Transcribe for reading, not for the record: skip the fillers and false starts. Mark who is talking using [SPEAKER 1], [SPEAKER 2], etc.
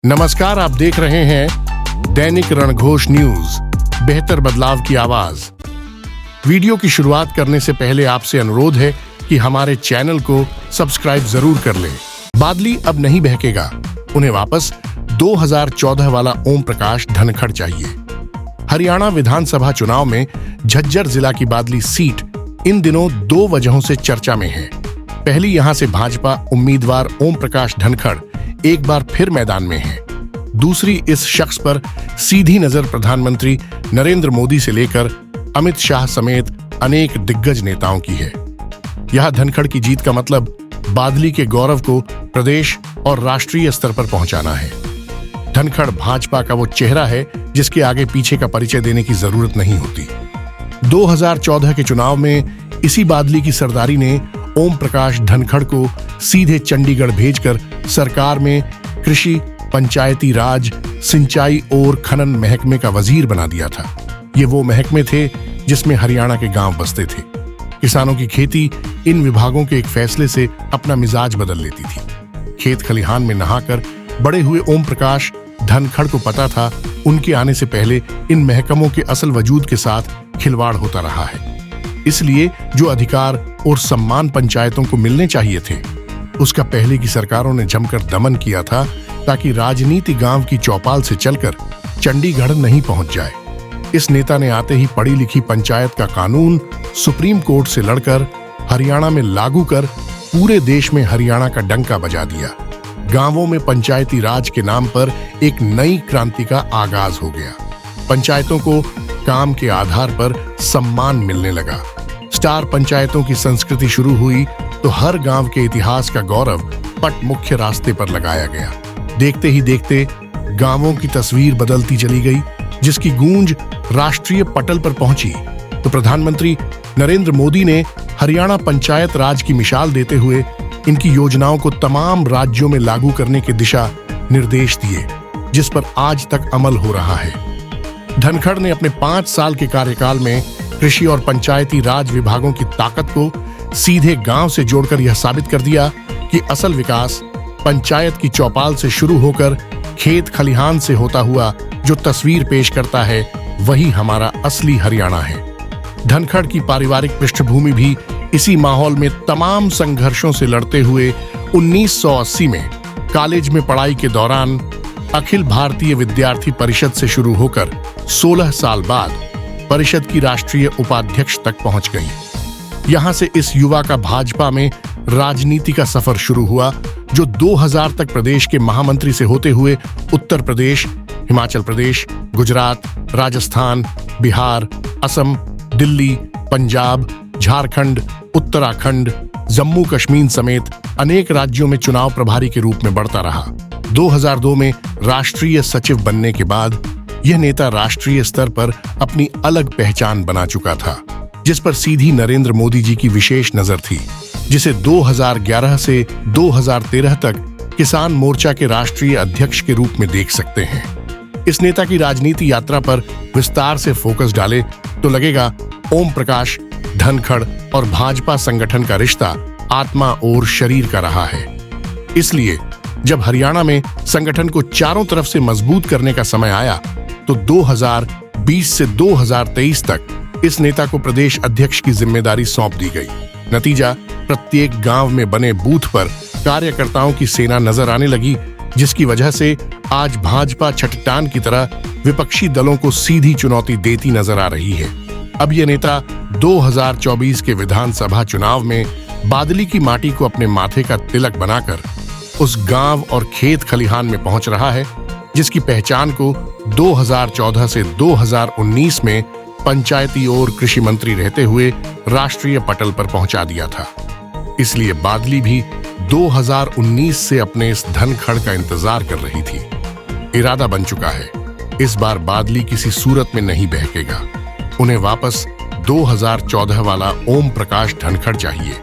[SPEAKER 1] नमस्कार, आप देख रहे हैं दैनिक रणघोष न्यूज, बेहतर बदलाव की आवाज। वीडियो की शुरुआत करने से पहले आपसे अनुरोध है कि हमारे चैनल को सब्सक्राइब जरूर कर लें। बादली अब नहीं बहकेगा, उन्हें वापस 2014 वाला ओम प्रकाश धनखड़ चाहिए। हरियाणा विधानसभा चुनाव में झज्जर जिला की बादली सीट इन दिनों दो वजहों से चर्चा में है। पहली, यहां से भाजपा उम्मीदवार ओम प्रकाश धनखड़ एक बार फिर मैदान में है। दूसरी, इस शख्स पर सीधी नजर प्रधानमंत्री नरेंद्र मोदी से लेकर अमित शाह समेत अनेक दिग्गज नेताओं की है। यह धनखड़ की जीत का मतलब बादली के गौरव को प्रदेश और राष्ट्रीय स्तर पर पहुंचाना है। धनखड़ भाजपा का वो चेहरा है जिसके आगे पीछे का परिचय देने की जरूरत नहीं होती। 2014 के चुनाव में इसी बादली की सरदारी ने ओम प्रकाश धनखड़ को सीधे चंडीगढ़ भेजकर सरकार में कृषि, पंचायती राज, सिंचाई और खनन महकमे का वजीर बना दिया था। ये वो महकमे थे जिसमें हरियाणा के गांव बसते थे। किसानों की खेती इन विभागों के एक फैसले से अपना मिजाज बदल लेती थी। खेत खलिहान में नहाकर बड़े हुए ओम प्रकाश धनखड़ को पता था उनके आने से पहले इन महकमों के असल वजूद के साथ खिलवाड़ होता रहा है। इसलिए जो अधिकार और सम्मान पंचायतों को मिलने चाहिए थे, उसका पहले की सरकारों ने जमकर दमन किया था ताकि राजनीति गांव की चौपाल से चलकर चंडीगढ़ नहीं पहुंच जाए। इस नेता ने आते ही पढ़ी लिखी पंचायत का कानून सुप्रीम कोर्ट से लड़कर हरियाणा में लागू कर पूरे देश में हरियाणा का डंका बजा दिया। गांवों में पंचायती राज के नाम पर एक नई क्रांति का आगाज हो गया। पंचायतों को काम के आधार पर सम्मान मिलने लगा। स्टार पंचायतों की संस्कृति शुरू हुई तो हर गांव के इतिहास का गौरव पट मुख्य रास्ते पर लगाया गया। देखते ही देखते गांवों की तस्वीर बदलती चली गई, जिसकी गूंज राष्ट्रीय पटल पर पहुंची तो प्रधानमंत्री नरेंद्र मोदी ने हरियाणा पंचायत राज की मिसाल देते हुए इनकी योजनाओं को तमाम राज्यों में लागू करने के दिशा निर्देश दिए, जिस पर आज तक अमल हो रहा है। धनखड़ ने अपने 5 साल के कार्यकाल में कृषि और पंचायती राज विभागों की ताकत को सीधे गांव से जोड़कर यह साबित कर दिया कि असल विकास पंचायत की चौपाल से शुरू होकर खेत खलिहान से होता हुआ जो तस्वीर पेश करता है, वही हमारा असली हरियाणा है। धनखड़ की पारिवारिक पृष्ठभूमि भी इसी माहौल में तमाम संघर्षों से लड़ते हुए 1980 में कॉलेज में पढ़ाई के दौरान अखिल भारतीय विद्यार्थी परिषद से शुरू होकर 16 साल बाद परिषद की राष्ट्रीय उपाध्यक्ष तक पहुंच गई। यहां से इस युवा का भाजपा में राजनीति का सफर शुरू हुआ, जो 2000 तक प्रदेश के महामंत्री से होते हुए उत्तर प्रदेश, हिमाचल प्रदेश, गुजरात, राजस्थान, बिहार, असम, दिल्ली, पंजाब, झारखंड, उत्तराखंड, जम्मू कश्मीर समेत अनेक राज्यों में चुनाव प्रभारी के रूप में बढ़ता रहा। 2002 में राष्ट्रीय सचिव बनने के बाद यह नेता राष्ट्रीय स्तर पर अपनी अलग पहचान बना चुका था, जिस पर सीधी नरेंद्र मोदी जी की विशेष नजर थी, जिसे 2011 से 2013 तक किसान मोर्चा के राष्ट्रीय अध्यक्ष के रूप में देख सकते हैं। इस नेता की राजनीति यात्रा पर विस्तार से फोकस डाले तो लगेगा ओम प्रकाश धनखड़ और भाजपा संगठन का रिश्ता आत्मा और शरीर का रहा है। इसलिए जब हरियाणा में संगठन को चारों तरफ से मजबूत करने का समय आया तो 2020 से 2023 तक इस नेता को प्रदेश अध्यक्ष की जिम्मेदारी सौंप दी गई। नतीजा, प्रत्येक गांव में बने बूथ पर कार्यकर्ताओं की सेना नजर आने लगी, जिसकी वजह से आज भाजपा चट्टान की तरह विपक्षी दलों को सीधी चुनौती देती नजर आ रही है। अब यह नेता 2024 के विधानसभा चुनाव में बादली की माटी को अपने माथे का तिलक बनाकर उस गांव और खेत खलिहान में पहुंच रहा है, जिसकी पहचान को 2014 से 2019 में पंचायती और कृषि मंत्री रहते हुए राष्ट्रीय पटल पर पहुंचा दिया था। इसलिए बादली भी 2019 से अपने इस धनखड़ का इंतजार कर रही थी। इरादा बन चुका है, इस बार बादली किसी सूरत में नहीं बहकेगा। उन्हें वापस 2014 वाला ओम प्रकाश धनखड़ चाहिए।